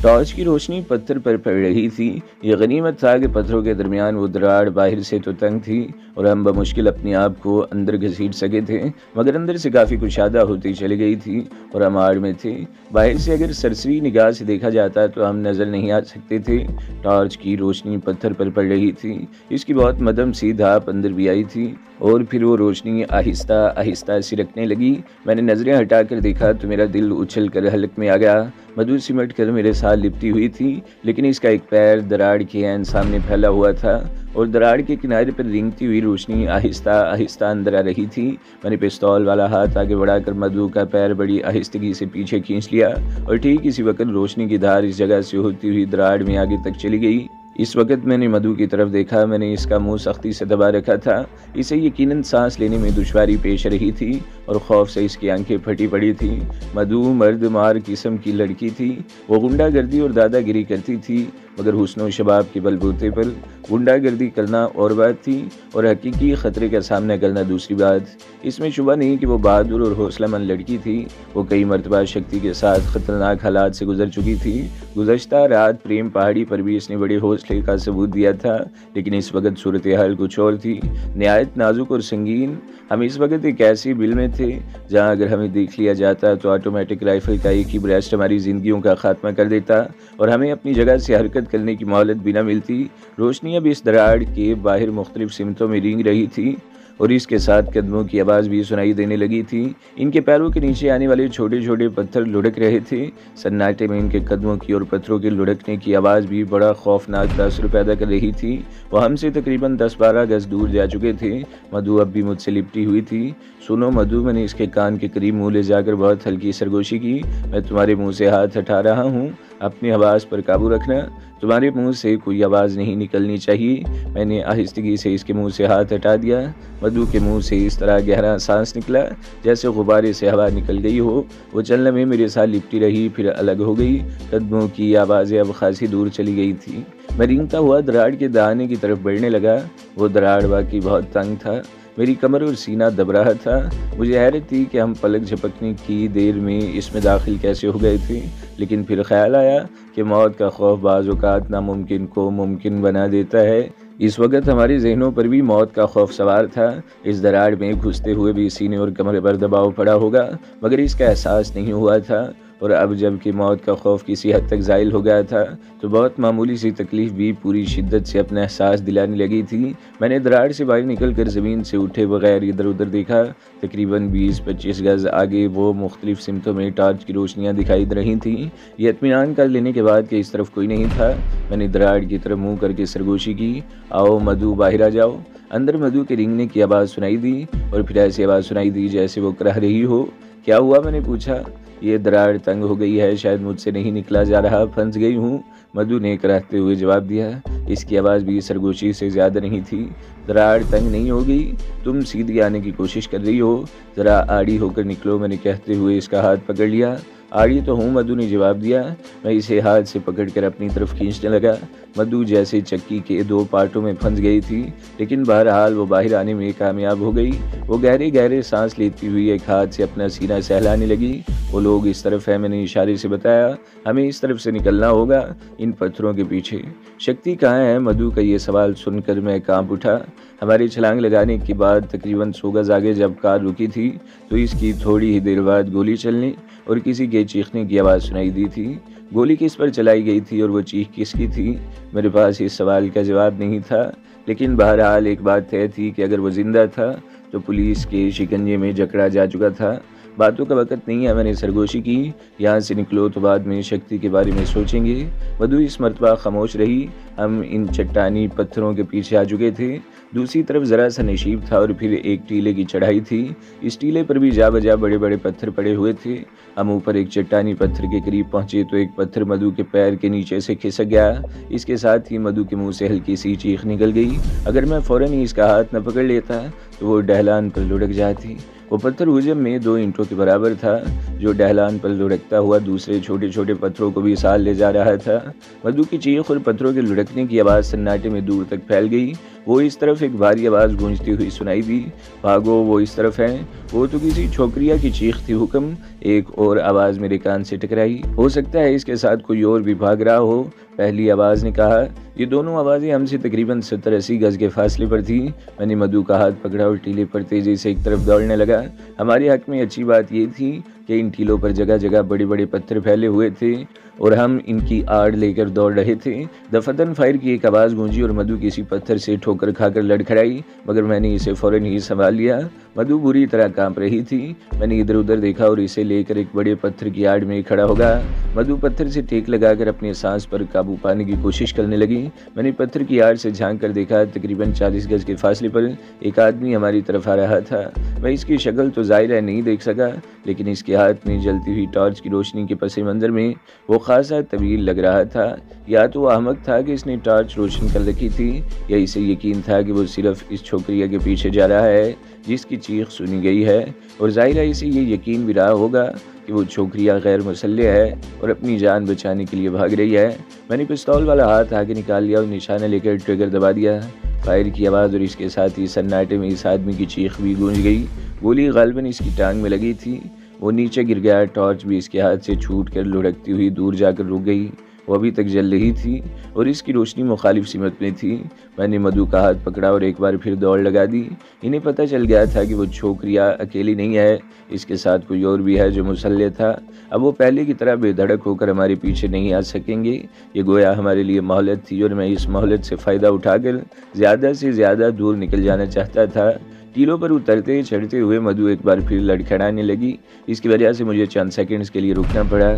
Torch की रोशनी पत्थर पर पड़ रही थी। ये गनीमत था कि पत्थरों के दरमियान वो दरार बाहर से तो तंग थी और हम बमुश्किल अपने आप को अंदर घसीट सके थे, मगर अंदर से काफ़ी कुशादा होती चली गई थी और हम आड़ में थे। बाहर से अगर सरसरी निगाह से देखा जाता तो हम नज़र नहीं आ सकते थे। टॉर्च की रोशनी पत्थर पर पड़ रही थी, इसकी बहुत मदम सी धाप अंदर भी आई थी और फिर वो रोशनी आहिस्ता आहिस्ता सिरकने लगी। मैंने नज़रें हटाकर देखा तो मेरा दिल उछल कर हलक में आ गया। मधु सिमट कर मेरे साथ लिपटी हुई थी, लेकिन इसका एक पैर दराड़ के ऐन सामने फैला हुआ था और दराड़ के किनारे पर रेंगती हुई रोशनी आहिस्ता आहिस्ता अंदर आ रही थी। मैंने पिस्तौल वाला हाथ आगे बढ़ाकर मधु का पैर बड़ी आहिस्तगी से पीछे खींच लिया और ठीक इसी वक्त रोशनी की धार इस जगह से होती हुई दराड़ में आगे तक चली गई। इस वक्त मैंने मधु की तरफ देखा। मैंने इसका मुंह सख्ती से दबा रखा था। इसे यकीनन सांस लेने में दुश्वारी पेश रही थी और खौफ से इसकी आंखें फटी पड़ी थी। मधु मर्द मार किस्म की लड़की थी। वो गुंडागर्दी और दादागिरी करती थी, मगर हुस्न शबाब के बलबूते पर गुंडागर्दी करना और बात थी और हकीकी ख़तरे का सामना करना दूसरी बात। इसमें शुबा नहीं कि वो बहादुर और हौसलामंद लड़की थी। वो कई मरतबा शक्ति के साथ ख़तरनाक हालात से गुजर चुकी थी। गुज़श्ता रात प्रेम पहाड़ी पर भी इसने बड़े हौसले का सबूत दिया था, लेकिन इस वक्त सूरत हाल कुछ और थी, नहायत नाजुक और संगीन। हम इस वक्त एक ऐसी बिल में थे जहाँ अगर हमें देख लिया जाता तो ऑटोमेटिक राइफल का एक ही ब्लास्ट हमारी ज़िंदगियों का खात्मा कर देता और हमें अपनी जगह से हरकत करने की मोहलत भी न मिलती। रोशनी अब इस दराड़ के बाहर मुख्तलिफ सिमतों में रेंग रही थी और इसके साथ कदमों की आवाज़ भी सुनाई देने लगी थी। इनके पैरों के नीचे आने वाले छोटे छोटे पत्थर लुढ़क रहे थे। सन्नाटे में इनके कदमों की और पत्थरों के लुढ़कने की आवाज़ भी बड़ा खौफनाक तासुर पैदा कर रही थी। वो हमसे तकरीबन 10-12 गज दूर जा चुके थे। मधु अब भी मुझसे लिपटी हुई थी। सुनो मधु, मैंने इसके कान के करीब मुँह ले जाकर बहुत हल्की सरगोशी की। मैं तुम्हारे मुँह से हाथ हटा रहा हूँ, अपनी आवाज़ पर काबू रखना। तुम्हारे मुंह से कोई आवाज़ नहीं निकलनी चाहिए। मैंने आहिस्तगी से इसके मुंह से हाथ हटा दिया। मधु के मुंह से इस तरह गहरा सांस निकला जैसे गुब्बारे से हवा निकल गई हो। वो चलने में मेरे साथ लिपटी रही, फिर अलग हो गई। कदमों की आवाज़ें अब खासी दूर चली गई थी। मैं रेंगता हुआ दराड़ के दहाने की तरफ बढ़ने लगा। वो दराड़ वाकई बहुत तंग था। मेरी कमर और सीना दब रहा था। मुझे हैरत थी कि हम पलक झपकने की देर में इसमें दाखिल कैसे हो गए थे, लेकिन फिर ख्याल आया कि मौत का खौफ बाज़ औक़ात नामुमकिन को मुमकिन बना देता है। इस वक्त हमारे जहनों पर भी मौत का खौफ सवार था। इस दराड़ में घुसते हुए भी सीने और कमर पर दबाव पड़ा होगा, मगर इसका एहसास नहीं हुआ था। और अब जब कि मौत का खौफ किसी हद तक ज़ाइल हो गया था तो बहुत मामूली सी तकलीफ़ भी पूरी शिद्दत से अपना एहसास दिलाने लगी थी। मैंने दराड़ से बाहर निकलकर ज़मीन से उठे बगैर इधर उधर देखा। तकरीबन 20-25 गज़ आगे वो मुख्तलिफ सिमतों में टॉर्च की रोशनियाँ दिखाई दे रही थीं। ये इत्मीनान कर लेने के बाद कि इस तरफ कोई नहीं था, मैंने दराड़ की तरफ मुँह करके सरगोशी की, आओ मधु बाहर आ जाओ। अंदर मधु के रेंगने की आवाज़ सुनाई दी और फिर ऐसी आवाज़ सुनाई दी जैसे वो कह रही हो। क्या हुआ, मैंने पूछा। ये दराड़ तंग हो गई है, शायद मुझसे नहीं निकला जा रहा, फंस गई हूँ, मधु ने कराहते हुए जवाब दिया। इसकी आवाज़ भी सरगोशी से ज़्यादा नहीं थी। दराड़ तंग नहीं हो गई, तुम सीधी आने की कोशिश कर रही हो, ज़रा आड़ी होकर निकलो, मैंने कहते हुए इसका हाथ पकड़ लिया। आड़ी तो हूँ, मधु ने जवाब दिया। मैं इसे हाथ से पकड़कर अपनी तरफ खींचने लगा। मधु जैसे चक्की के 2 पार्टों में फंस गई थी, लेकिन बहरहाल वो बाहर आने में कामयाब हो गई। वो गहरे गहरे सांस लेती हुई एक हाथ से अपना सीना सहलाने लगी। वो लोग इस तरफ है, मैंने इशारे से बताया, हमें इस तरफ से निकलना होगा, इन पत्थरों के पीछे। शक्ति कहाँ है? मधु का ये सवाल सुनकर मैं कांप उठा। हमारी छलांग लगाने के बाद तकरीबन 100 गज आगे जब कार रुकी थी तो इसकी थोड़ी ही देर बाद गोली चलने और किसी के चीखने की आवाज़ सुनाई दी थी। गोली किस पर चलाई गई थी और वो चीख किसकी थी? मेरे पास इस सवाल का जवाब नहीं था, लेकिन बहरहाल एक बात तय थी कि अगर वो जिंदा था तो पुलिस के शिकंजे में जकड़ा जा चुका था। बातों का वक़्त नहीं है, मैंने सरगोशी की, यहाँ से निकलो तो बाद में शक्ति के बारे में सोचेंगे। मधु इस मरतबा खामोश रही। हम इन चट्टानी पत्थरों के पीछे आ चुके थे। दूसरी तरफ ज़रा सा नशीब था और फिर एक टीले की चढ़ाई थी। इस टीले पर भी जा बजा बड़े बड़े पत्थर पड़े हुए थे। हम ऊपर एक चट्टानी पत्थर के करीब पहुंचे तो एक पत्थर मधु के पैर के नीचे से खिसक गया। इसके साथ ही मधु के मुंह से हल्की सी चीख निकल गई। अगर मैं फ़ौरन ही इसका हाथ न पकड़ लेता तो वो ढलान पर लुढ़क जाती। वो पत्थर हुजम में 2 ईंटों के बराबर था, जो ढलान पर लुढ़कता हुआ दूसरे छोटे छोटे पत्थरों को भी साल ले जा रहा था। मधु की चीख और पत्थरों के लुढ़कने की आवाज़ सन्नाटे में दूर तक फैल गई। वो इस तरफ एक भारी आवाज़ गूंजती हुई सुनाई दी, भागो वो इस तरफ है। वो तो किसी छोकरिया की चीख थी हुक्म। एक और आवाज़ मेरे कान से टकराई। हो सकता है इसके साथ कोई और भी भाग रहा हो, पहली आवाज़ ने कहा। ये दोनों आवाज़ें हमसे तकरीबन 70-80 गज के फासले पर थी। मैंने मधु का हाथ पकड़ा और टीले पर तेजी से एक तरफ दौड़ने लगा। हमारे हक में अच्छी बात ये थी कि इन टीलों पर जगह जगह बड़े बड़े पत्थर फैले हुए थे और हम इनकी आड़ लेकर दौड़ रहे थे। दफतन फायर की एक आवाज़ गूंजी और मधु किसी पत्थर से ठोकर खाकर लड़खड़ाई, मगर मैंने इसे फौरन ही संभाल लिया। मधु बुरी तरह कांप रही थी। मैंने इधर उधर देखा और इसे लेकर एक बड़े पत्थर की आड़ में खड़ा होगा। मधु पत्थर से टेक लगाकर अपने सांस पर काबू पाने की कोशिश करने लगी। मैंने पत्थर की आड़ से झांक कर देखा, तकरीबन 40 गज के फासले पर एक आदमी हमारी तरफ आ रहा था। मैं इसकी शक्ल तो ज़ाहिर है नहीं देख सका, लेकिन इसके हाथ में जलती हुई टॉर्च की रोशनी के पस मंज़र में वो खासा तवील लग रहा था। या तो वो अहमक था कि इसने टॉर्च रोशन कर रखी थी, या इसे यकीन था कि वो सिर्फ इस छोकरिया के पीछे जा रहा है जिसकी चीख सुनी गई है, और ज़ाहिर है इसे ये यकीन भी रहा होगा कि वो छोकरिया गैर मुसल्लह है और अपनी जान बचाने के लिए भाग रही है। मैंने पिस्तौल वाला हाथ आगे निकाल लिया और निशाना लेकर ट्रिगर दबा दिया। फायर की आवाज़ और इसके साथ ही सन्नाटे में इस आदमी की चीख भी गूंज गई। गोली गालिबन इसकी टांग में लगी थी। वो नीचे गिर गया। टॉर्च भी इसके हाथ से छूट कर लुढ़कती हुई दूर जाकर रुक गई। वो अभी तक जल रही थी और इसकी रोशनी मुखालिफ सिमत में थी। मैंने मधु का हाथ पकड़ा और एक बार फिर दौड़ लगा दी। इन्हें पता चल गया था कि वो छोकरिया अकेली नहीं है, इसके साथ कोई और भी है जो मुसल्लह था। अब वो पहले की तरह बेधड़क होकर हमारे पीछे नहीं आ सकेंगे। ये गोया हमारे लिए मोहलत थी और मैं इस मोहलत से फ़ायदा उठाकर ज़्यादा से ज़्यादा दूर निकल जाना चाहता था। टीलों पर उतरते चढ़ते हुए मधु एक बार फिर लड़खड़ाने लगी। इसकी वजह से मुझे चंद सेकंड्स के लिए रुकना पड़ा।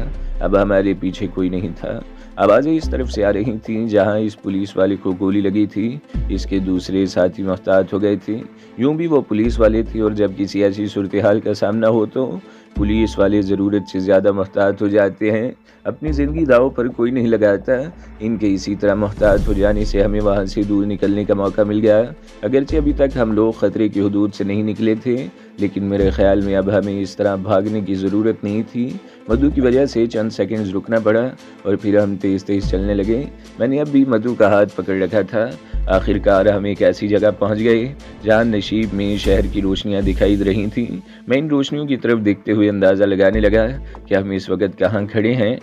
अब हमारे पीछे कोई नहीं था। आवाज़ें इस तरफ से आ रही थीं जहां इस पुलिस वाले को गोली लगी थी। इसके दूसरे साथी मुहतात हो गए थे। यूं भी वो पुलिस वाले थे और जब किसी ऐसी सूरत हाल का सामना हो तो पुलिस वाले ज़रूरत से ज़्यादा मुहतात हो जाते हैं। अपनी ज़िंदगी दाव पर कोई नहीं लगाता। इनके इसी तरह मुहतात हो जाने से हमें वहाँ से दूर निकलने का मौका मिल गया। अगरचे अभी तक हम लोग ख़तरे की हदूद से नहीं निकले थे, लेकिन मेरे ख्याल में अब हमें इस तरह भागने की ज़रूरत नहीं थी। मधु की वजह से चंद सेकंड्स रुकना पड़ा और फिर हम तेज़ तेज़ चलने लगे। मैंने अब भी मधु का हाथ पकड़ रखा था। आखिरकार हम एक ऐसी जगह पहुंच गए जहां नशीब में शहर की रोशनियां दिखाई दे रही थीं। मैं इन रोशनियों की तरफ देखते हुए अंदाज़ा लगाने लगा कि हम इस वक्त कहाँ खड़े हैं,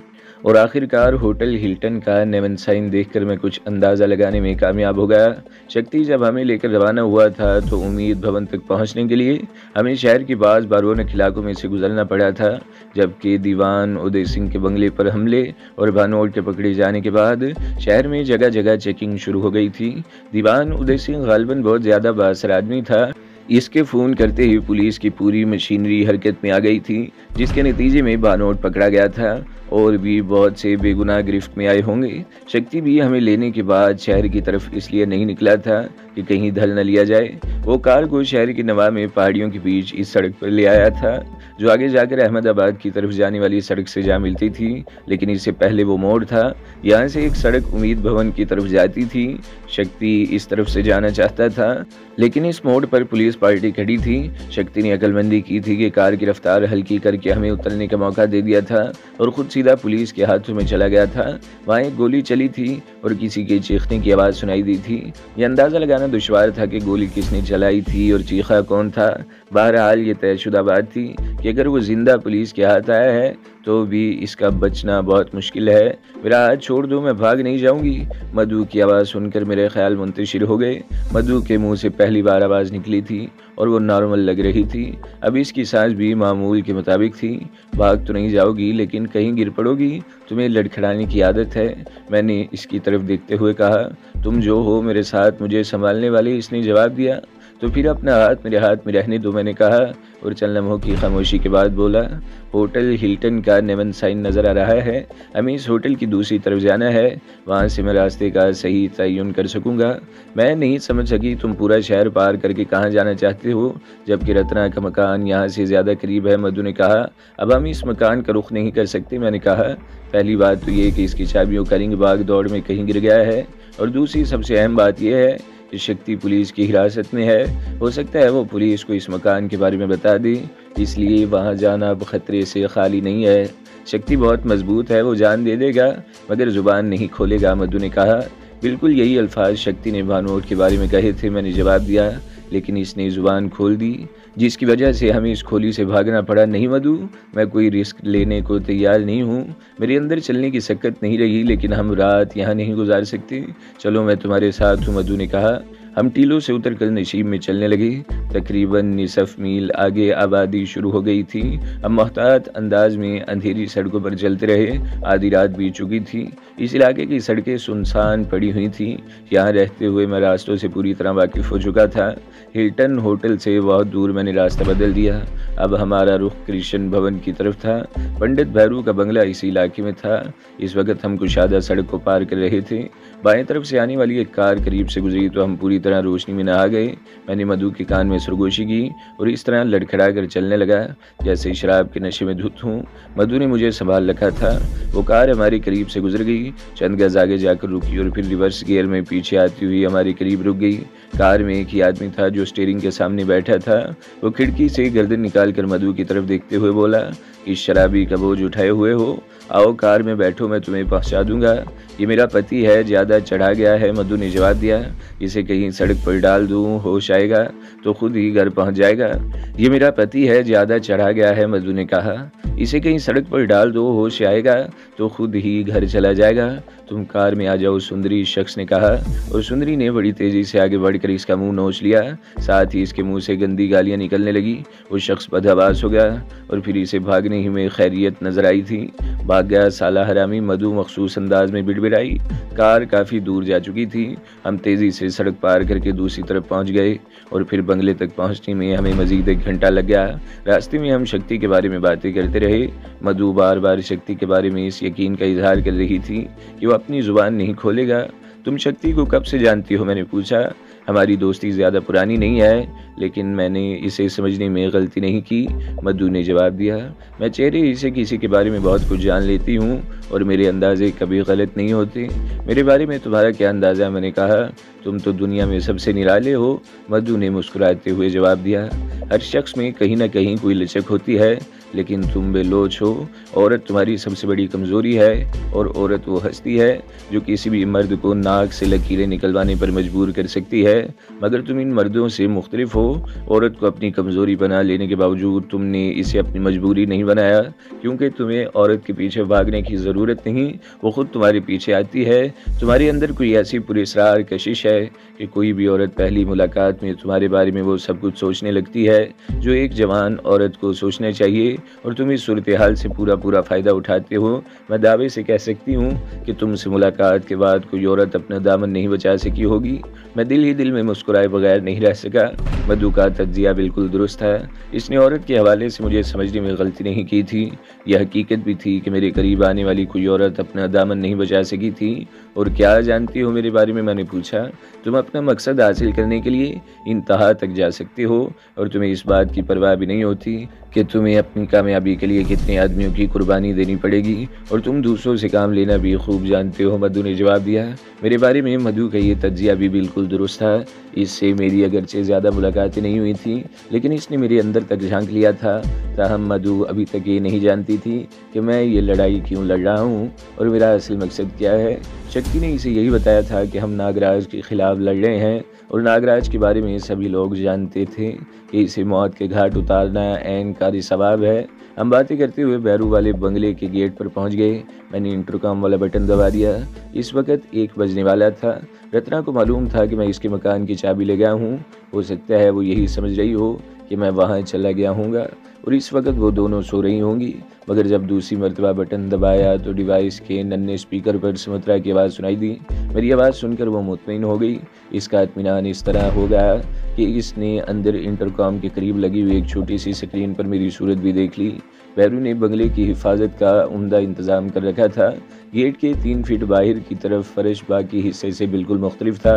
और आखिरकार होटल हिल्टन का नेवन साइन देखकर मैं कुछ अंदाज़ा लगाने में कामयाब हो गया। शक्ति जब हमें लेकर रवाना हुआ था तो उम्मीद भवन तक पहुंचने के लिए हमें शहर के बाज़ बारोनक इलाकों में से गुजरना पड़ा था। जबकि दीवान उदय सिंह के बंगले पर हमले और भानोट के पकड़े जाने के बाद शहर में जगह जगह चेकिंग शुरू हो गई थी। दीवान उदय सिंह गालिबन बहुत ज़्यादा बाअसर आदमी था। इसके फ़ोन करते ही पुलिस की पूरी मशीनरी हरकत में आ गई थी, जिसके नतीजे में भानोट पकड़ा गया था और भी बहुत से बेगुनाह गिरफ्त में आए होंगे। शक्ति भी हमें लेने के बाद शहर की तरफ इसलिए नहीं निकला था कि कहीं धल न लिया जाए। वो कार को शहर की नवा में पहाड़ियों के बीच इस सड़क पर ले आया था जो आगे जाकर अहमदाबाद की तरफ जाने वाली सड़क से जा मिलती थी, लेकिन इससे पहले वो मोड़ था। यहाँ से एक सड़क उम्मीद भवन की तरफ जाती थी। शक्ति इस तरफ से जाना चाहता था, लेकिन इस मोड़ पर पुलिस पार्टी खड़ी थी। शक्ति ने अकलमंदी की थी कि कार की रफ्तार हल्की करके हमें उतरने का मौका दे दिया था और खुद सीधा पुलिस के हाथों में चला गया था। वहाँ एक गोली चली थी और किसी के चीखने की आवाज़ सुनाई दी थी। यह अंदाज़ा लगाना दुश्वार था कि गोली किसने चलाई थी और चीखा कौन था। बहरहाल ये तयशुदा बात थी कि अगर वो जिंदा पुलिस के हाथ आया है तो भी इसका बचना बहुत मुश्किल है। मेरा हाथ छोड़ दो, मैं भाग नहीं जाऊंगी। मधु की आवाज़ सुनकर मेरे ख्याल मुंतशिर हो गए। मधु के मुंह से पहली बार आवाज़ निकली थी और वो नॉर्मल लग रही थी। अब इसकी सांस भी मामूल के मुताबिक थी। भाग तो नहीं जाओगी, लेकिन कहीं गिर पड़ोगी। तुम्हें लड़खड़ाने की आदत है। मैंने इसकी तरफ देखते हुए कहा, तुम जो हो मेरे साथ मुझे संभालने वाले। इसने जवाब दिया, तो फिर अपना हाथ मेरे हाथ में रहने दो, मैंने कहा और चंद लम्हों की खामोशी के बाद बोला, होटल हिल्टन का नेवन साइन नज़र आ रहा है। हमें इस होटल की दूसरी तरफ जाना है, वहाँ से मैं रास्ते का सही तयन कर सकूँगा। मैं नहीं समझ सकी तुम पूरा शहर पार करके कहाँ जाना चाहते हो, जबकि रत्ना का मकान यहाँ से ज़्यादा करीब है। मधु ने कहा, अब हम इस मकान का रुख नहीं कर सकते। मैंने कहा, पहली बात तो ये कि इसकी चाबियों का रिंग भाग दौड़ में कहीं गिर गया है, और दूसरी सबसे अहम बात यह है कि शक्ति पुलिस की हिरासत में है। हो सकता है वो पुलिस को इस मकान के बारे में बता दे, इसलिए वहाँ जाना अब खतरे से खाली नहीं है। शक्ति बहुत मजबूत है, वो जान दे देगा मगर जुबान नहीं खोलेगा, मधु ने कहा। बिल्कुल यही अल्फाज शक्ति ने भानुओं के बारे में कहे थे, मैंने जवाब दिया, लेकिन इसने जुबान खोल दी, जिसकी वजह से हमें इस खोली से भागना पड़ा। नहीं मधु, मैं कोई रिस्क लेने को तैयार नहीं हूँ। मेरे अंदर चलने की सकत नहीं रही, लेकिन हम रात यहाँ नहीं गुजार सकते। चलो मैं तुम्हारे साथ हूँ, मधु ने कहा। हम टीलों से उतरकर नशीब में चलने लगे। तकरीबन निसफ मील आगे आबादी शुरू हो गई थी। हम मोहतात अंदाज में अंधेरी सड़कों पर चलते रहे। आधी रात बीत चुकी थी। इस इलाके की सड़कें सुनसान पड़ी हुई थीं। यहाँ रहते हुए मैं रास्तों से पूरी तरह वाकिफ हो चुका था। हिल्टन होटल से बहुत दूर मैंने रास्ता बदल दिया। अब हमारा रुख कृष्ण भवन की तरफ था। पंडित भैरू का बंगला इसी इलाके में था। इस वक्त हम कुशादा सड़क को पार कर रहे थे। बाएं तरफ से आने वाली एक कार करीब से गुजरी तो हम पूरी तरह रोशनी में नहा गए। मैंने मधु के कान में सरगोशी की और इस तरह लड़खड़ा कर चलने लगा जैसे शराब के नशे में धुत हूँ। मधु ने मुझे संभाल रखा था। वो कार हमारे करीब से गुजर गई। चंद गज आगे जाकर रुकी और फिर रिवर्स गियर में पीछे आती हुई हमारे करीब रुक गई। कार में एक ही आदमी था जो स्टीयरिंग के सामने बैठा था। वो खिड़की से गर्दन निकाल कर मधु की तरफ देखते हुए बोला कि शराबी का बोझ उठाए हुए हो, आओ कार में बैठो, मैं तुम्हें पहुंचा दूंगा। ये मेरा पति है, ज़्यादा चढ़ा गया है, मधु ने जवाब दिया। इसे कहीं सड़क पर डाल दूं, होश आएगा तो खुद ही घर पहुंच जाएगा। ये मेरा पति है, ज़्यादा चढ़ा गया है, मधु ने कहा। इसे कहीं सड़क पर डाल दो, होश आएगा तो खुद ही घर चला जाएगा। तुम कार में आ जाओ, सुंदरी शख्स ने कहा। और सुंदरी ने बड़ी तेजी से आगे बढ़कर इसका मुंह नोच लिया। साथ ही इसके मुंह से गंदी गालियां निकलने लगी। वो शख्स बदहवास हो गया और फिर इसे भागने ही में खैरियत नजर आई थी। भाग गया साला हरामी, मधु मखसूस अंदाज में बिड़बिड़ाई। कार काफ़ी दूर जा चुकी थी। हम तेज़ी से सड़क पार करके दूसरी तरफ पहुंच गए और फिर बंगले तक पहुंचने में हमें मजीद 1 घंटा लग गया। रास्ते में हम शक्ति के बारे में बातें करते रहे। मधु बार बार शक्ति के बारे में इस यकीन का इजहार कर रही थी कि वो अपनी ज़ुबान नहीं खोलेगा। तुम शक्ति को कब से जानती हो, मैंने पूछा। हमारी दोस्ती ज़्यादा पुरानी नहीं है, लेकिन मैंने इसे समझने में गलती नहीं की, मधु ने जवाब दिया। मैं चेहरे से किसी के बारे में बहुत कुछ जान लेती हूँ और मेरे अंदाजे कभी गलत नहीं होते। मेरे बारे में तुम्हारा क्या अंदाज़ा, मैंने कहा। तुम तो दुनिया में सबसे निराले हो, मधु ने मुस्कुराते हुए जवाब दिया। हर शख्स में कहीं ना कहीं कोई लचक होती है, लेकिन तुम बेलोच हो। औरत तुम्हारी सबसे बड़ी कमज़ोरी है और औरत वो हस्ती है जो किसी भी मर्द को नाक से लकीरें निकलवाने पर मजबूर कर सकती है। मगर तुम इन मर्दों से मुख्तलिफ हो। औरत को अपनी कमज़ोरी बना लेने के बावजूद तुमने इसे अपनी मजबूरी नहीं बनाया, क्योंकि तुम्हें औरत के पीछे भागने की ज़रूरत नहीं, वो खुद तुम्हारे पीछे आती है। तुम्हारे अंदर कोई ऐसी पुरस्रार कशिश है कि कोई भी औरत पहली मुलाकात में तुम्हारे बारे में वो सब कुछ सोचने लगती है जो एक जवान औरत को सोचना चाहिए, और तुम इस सूरत हाल से पूरा फ़ायदा उठाते हो। मैं दावे से कह सकती हूँ कि तुमसे मुलाकात के बाद कोई औरत अपना दामन नहीं बचा सकी होगी। मैं दिल ही दिल में मुस्कुराए बगैर नहीं रह सका। मधु का तज्जिया बिल्कुल दुरुस्त है। इसने औरत के हवाले से मुझे समझने में गलती नहीं की थी। यह हकीकत भी थी कि मेरे करीब आने वाली कोई औरत अपना दामन नहीं बचा सकी थी। और क्या जानती हो मेरे बारे में, मैंने पूछा। तुम अपना मकसद हासिल करने के लिए इंतहा तक जा सकते हो और तुम्हें इस बात की परवाह भी नहीं होती कि तुम्हें अपनी कामयाबी के लिए कितने आदमियों की कुर्बानी देनी पड़ेगी, और तुम दूसरों से काम लेना भी खूब जानते हो, मधु ने जवाब दिया। मेरे बारे में मधु का ये तज्जिया भी बिल्कुल दुरुस्त था। इससे मेरी अगरचे ज़्यादा मुलाकातें नहीं हुई थी, लेकिन इसने मेरे अंदर तक झांक लिया था। ताहम मधु अभी तक ये नहीं जानती थी कि मैं ये लड़ाई क्यों लड़ रहा हूँ और मेरा असल मकसद क्या है। शक्ति ने इसे यही बताया था कि हम नागराज के खिलाफ लड़ रहे हैं, और नागराज के बारे में सभी लोग जानते थे कि इसे मौत के घाट उतारना ऐन कारी सवाब है। हम बातें करते हुए बैरू वाले बंगले के गेट पर पहुंच गए। मैंने इंटरकॉम वाला बटन दबा दिया। इस वक्त 1 बजने वाला था। रत्ना को मालूम था कि मैं इसके मकान की चाबी ले गया हूँ। हो सकता है वो यही समझ रही हो कि मैं वहाँ चला गया हूँगा और इस वक्त वो दोनों सो रही होंगी। मगर जब दूसरी मरतबा बटन दबाया तो डिवाइस के नन्हे स्पीकर पर सुमित्रा की आवाज़ सुनाई दी। मेरी आवाज़ सुनकर वो मुतमईन हो गई। इसका इत्मीनान इस तरह हो गया कि इसने अंदर इंटरकॉम के करीब लगी हुई एक छोटी सी स्क्रीन पर मेरी सूरत भी देख ली। बैरू ने बंगले की हिफाजत का उम्दा इंतज़ाम कर रखा था। गेट के 3 फीट बाहर की तरफ फर्श बाकी हिस्से से बिल्कुल मुख्तलिफ था।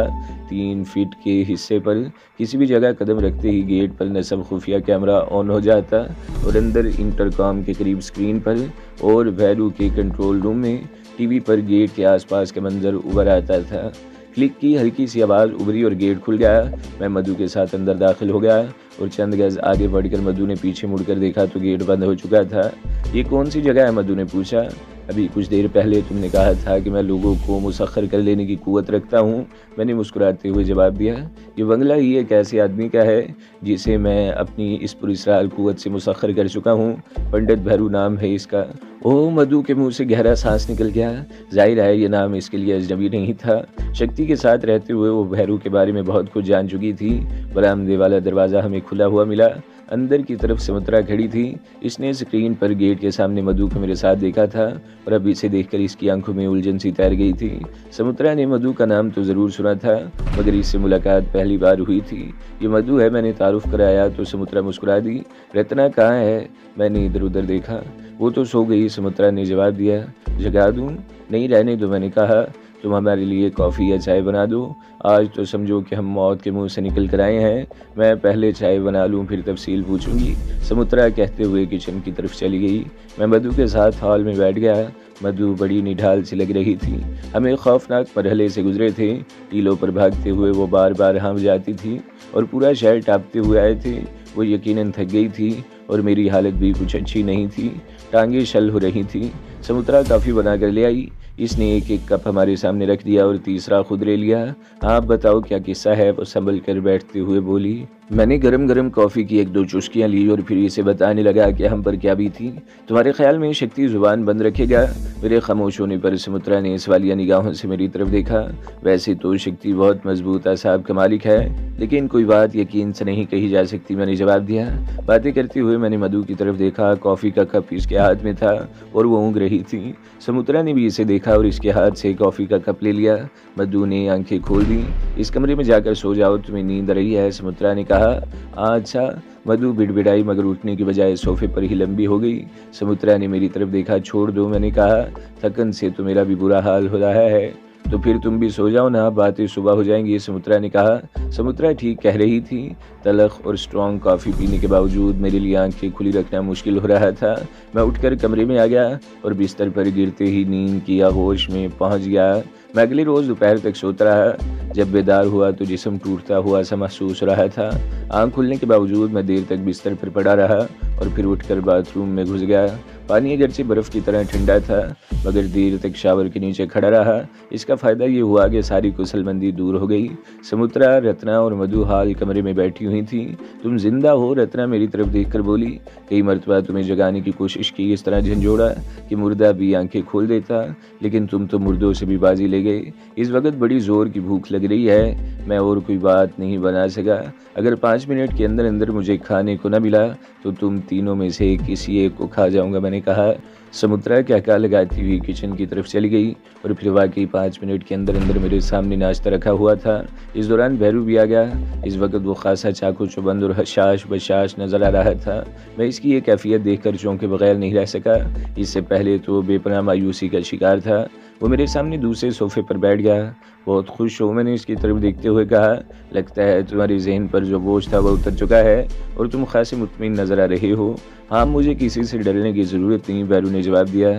3 फीट के हिस्से पर किसी भी जगह कदम रखते ही गेट पर नस्ब खुफिया कैमरा ऑन हो जाता और अंदर इंटरकॉम के करीब स्क्रीन पर और बैरू के कंट्रोल रूम में टीवी पर गेट के आसपास का मंजर उभर आता था। क्लिक की हल्की सी आवाज़ उभरी और गेट खुल गया। मैं मधु के साथ अंदर दाखिल हो गया और चंद गज आगे बढ़कर मधु ने पीछे मुड़कर देखा तो गेट बंद हो चुका था। ये कौन सी जगह है? मधु ने पूछा। अभी कुछ देर पहले तुमने कहा था कि मैं लोगों को मुसख्खर कर लेने की कुव्वत रखता हूँ, मैंने मुस्कुराते हुए जवाब दिया। ये बंगला ही एक ऐसे आदमी का है जिसे मैं अपनी इस पुरस्रार कुव्वत से मुसख्खर कर चुका हूँ। पंडित भैरू नाम है इसका। ओह, मधु के मुंह से गहरा सांस निकल गया। जाहिर है ये नाम इसके लिए अजनबी नहीं था। शक्ति के साथ रहते हुए वो भैरू के बारे में बहुत कुछ जान चुकी थी। बरामदे वाला दरवाज़ा हमें खुला हुआ मिला। अंदर की तरफ समुद्रा खड़ी थी। इसने स्क्रीन पर गेट के सामने मधु को मेरे साथ देखा था और अब इसे देखकर इसकी आंखों में उलझन सी तैर गई थी। समुद्रा ने मधु का नाम तो ज़रूर सुना था मगर इससे मुलाकात पहली बार हुई थी। ये मधु है, मैंने तारुफ कराया तो समुद्रा मुस्कुरा दी। रत्ना कहाँ है? मैंने इधर उधर देखा। वो तो सो गई, समुद्रा ने जवाब दिया। जगा दूँ? नहीं, रहने दो, मैंने कहा। तुम हमारे लिए कॉफ़ी या चाय बना दो। आज तो समझो कि हम मौत के मुंह से निकल कर आए हैं। मैं पहले चाय बना लूँ फिर तफसील पूछूंगी, समुद्रा कहते हुए किचन की तरफ चली गई। मैं मधु के साथ हॉल में बैठ गया। मधु बड़ी निढाल सी लग रही थी। हमें खौफनाक मरहले से गुजरे थे। टीलों पर भागते हुए वो बार बार हाँफ जाती थी और पूरा शहर टापते हुए आए थे। वो यकीनन थक गई थी और मेरी हालत भी कुछ अच्छी नहीं थी। टांगें शल हो रही थी। समुद्रा कॉफ़ी बना कर ले आई। इसने एक एक कप हमारे सामने रख दिया और तीसरा खुद ले लिया। आप बताओ क्या किस्सा है? वो संभल कर बैठते हुए बोली। मैंने गरम गरम कॉफ़ी की एक दो चुस्कियाँ ली और फिर इसे बताने लगा कि हम पर क्या भी थी। तुम्हारे ख्याल में शक्ति जुबान बंद रखेगा? मेरे खामोश होने पर समुद्रा ने सवालिया निगाहों से मेरी तरफ देखा। वैसे तो शक्ति बहुत मजबूत असाब का मालिक है, लेकिन कोई बात यकीन से नहीं कही जा सकती, मैंने जवाब दिया। बातें करते हुए मैंने मधु की तरफ देखा। कॉफ़ी का कप इसके हाथ में था और वो ऊँग रही थी। समुद्रा ने भी इसे देखा और इसके हाथ से कॉफ़ी का कप ले लिया। मधु ने आंखें खोल दी। इस कमरे में जाकर सो जाओ, तुम्हें नींद आ रही है, समुद्रा ने कहा। अच्छा, मधु बिड़बिड़ाई मगर उठने की बजाय सोफे पर ही लंबी हो गई। समुद्रा ने मेरी तरफ देखा। छोड़ दो, मैंने कहा। थकन से तो मेरा भी बुरा हाल हो रहा है। तो फिर तुम भी सो जाओ ना, बातें सुबह हो जाएंगी, समुद्रा ने कहा। समुद्रा ठीक कह रही थी। तलख और स्ट्रॉन्ग कॉफ़ी पीने के बावजूद मेरे लिए आंखें खुली रखना मुश्किल हो रहा था। मैं उठकर कमरे में आ गया और बिस्तर पर गिरते ही नींद की आगोश में पहुंच गया। मैं अगले रोज़ दोपहर तक सोता रहा। जब बेदार हुआ तो जिस्म टूटता हुआ सा महसूस हो रहा था। आँख खुलने के बावजूद मैं देर तक बिस्तर पर पड़ा रहा और फिर उठकर बाथरूम में घुस गया। पानी अगरचे बर्फ़ की तरह ठंडा था मगर देर तक शावर के नीचे खड़ा रहा। इसका फ़ायदा ये हुआ कि सारी कुसलमंदी दूर हो गई। समुद्रा, रत्ना और मधु हाल कमरे में बैठी हुई थी। तुम जिंदा हो? रत्ना मेरी तरफ देखकर बोली। कई मरतबा तुम्हें जगाने की कोशिश की, इस तरह झंझोड़ा कि मुर्दा भी आंखें खोल देता, लेकिन तुम तो मुर्दों से भी बाजी ले गए। इस वक्त बड़ी ज़ोर की भूख लग रही है। मैं और कोई बात नहीं बना सका। अगर 5 मिनट के अंदर अंदर मुझे खाने को न मिला तो तुम तीनों में से किसी एक को खा जाऊंगा, मैंने कहा। समुद्रा क्या लगाती हुई किचन की तरफ चली गई और फिर वाकई 5 मिनट के अंदर अंदर मेरे सामने नाश्ता रखा हुआ था। इस दौरान भैरू भी आ गया। इस वक्त वो खासा चाकू चुबंद और हशाश बशाश नजर आ रहा था। मैं इसकी ये कैफियत देखकर चौंके बगैर नहीं रह सका। इससे पहले तो बेपनाह मायूसी का शिकार था। वो मेरे सामने दूसरे सोफे पर बैठ गया। बहुत खुश हो, मैंने इसकी तरफ देखते हुए कहा। लगता है तुम्हारे जहन पर जो बोझ था वह उतर चुका है और तुम खासे मुतमिन नजर आ रहे हो। हाँ, मुझे किसी से डरने की ज़रूरत नहीं, भैरू ने जवाब दिया।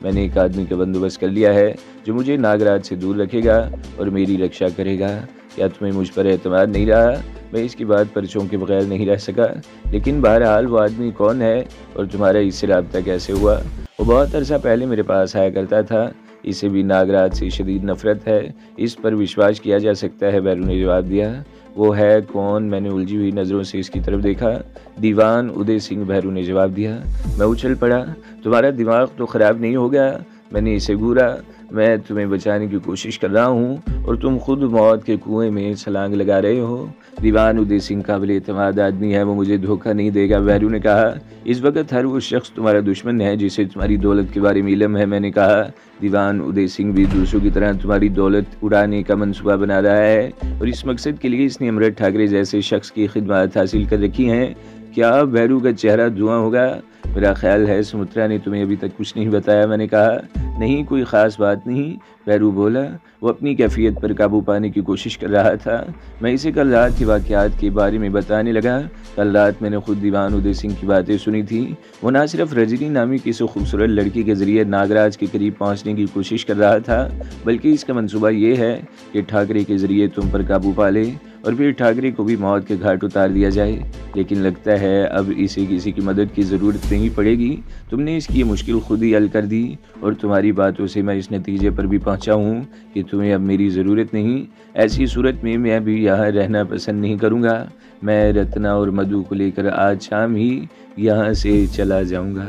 मैंने एक आदमी का बंदोबस्त कर लिया है जो मुझे नागराज से दूर रखेगा और मेरी रक्षा करेगा। क्या तुम्हें मुझ पर एतमाद नहीं रहा? मैं इसकी बात पर चौंके बगैर नहीं रह सका। लेकिन बहरहाल वो आदमी कौन है और तुम्हारा इससे रब्ता कैसे हुआ? वो बहुत अरसा पहले मेरे पास आया करता था। इसे भी नागराज से शदीद नफरत है। इस पर विश्वास किया जा सकता है, भैरू ने जवाब दिया। वो है कौन? मैंने उलझी हुई नज़रों से इसकी तरफ देखा। दीवान उदय सिंह, भैरू ने जवाब दिया। मैं उछल पड़ा। तुम्हारा दिमाग तो ख़राब नहीं हो गया? मैंने इसे घूरा। मैं तुम्हें बचाने की कोशिश कर रहा हूँ और तुम खुद मौत के कुएं में छलांग लगा रहे हो। दीवान उदय सिंह काबिल एतमाद आदमी है, वो मुझे धोखा नहीं देगा, भैरू ने कहा। इस वक्त हर वो शख्स तुम्हारा दुश्मन है जिसे तुम्हारी दौलत के बारे में इल्म है, मैंने कहा। दीवान उदय सिंह भी दूसरों की तरह तुम्हारी दौलत उड़ाने का मंसूबा बना रहा है और इस मकसद के लिए इसने अमृत ठाकरे जैसे शख्स की खिदमत हासिल कर रखी हैं। क्या? भैरू का चेहरा धुआं होगा। मेरा ख्याल है समुद्रा ने तुम्हें अभी तक कुछ नहीं बताया, मैंने कहा। नहीं, कोई ख़ास बात नहीं, पैरू बोला। वो अपनी कैफियत पर काबू पाने की कोशिश कर रहा था। मैं इसे कल रात के वाक़यात के बारे में बताने लगा। कल रात मैंने खुद दीवान उदय सिंह की बातें सुनी थी। वो ना सिर्फ रजनी नामी किसी खूबसूरत लड़की के ज़रिए नागराज के करीब पहुंचने की कोशिश कर रहा था, बल्कि इसका मंसूबा ये है कि ठाकरे के ज़रिए तुम पर काबू पा ले और फिर ठाकरे को भी मौत के घाट उतार दिया जाए। लेकिन लगता है अब इसे किसी की मदद की ज़रूरत नहीं पड़ेगी। तुमने इसकी ये मुश्किल खुद ही हल कर दी और तुम्हारी बातों से मैं इस नतीजे पर भी पहुंचा हूँ कि तुम्हें अब मेरी ज़रूरत नहीं। ऐसी सूरत में मैं भी यहाँ रहना पसंद नहीं करूँगा। मैं रत्ना और मधु को लेकर आज शाम ही यहाँ से चला जाऊँगा।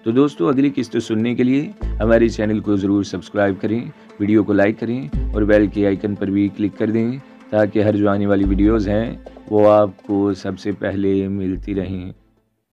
तो दोस्तों, अगली किस्त सुनने के लिए हमारे चैनल को ज़रूर सब्सक्राइब करें, वीडियो को लाइक करें और बेल के आइकन पर भी क्लिक कर दें ताकि हर जो आने वाली वीडियोज़ हैं वो आपको सबसे पहले मिलती रहें।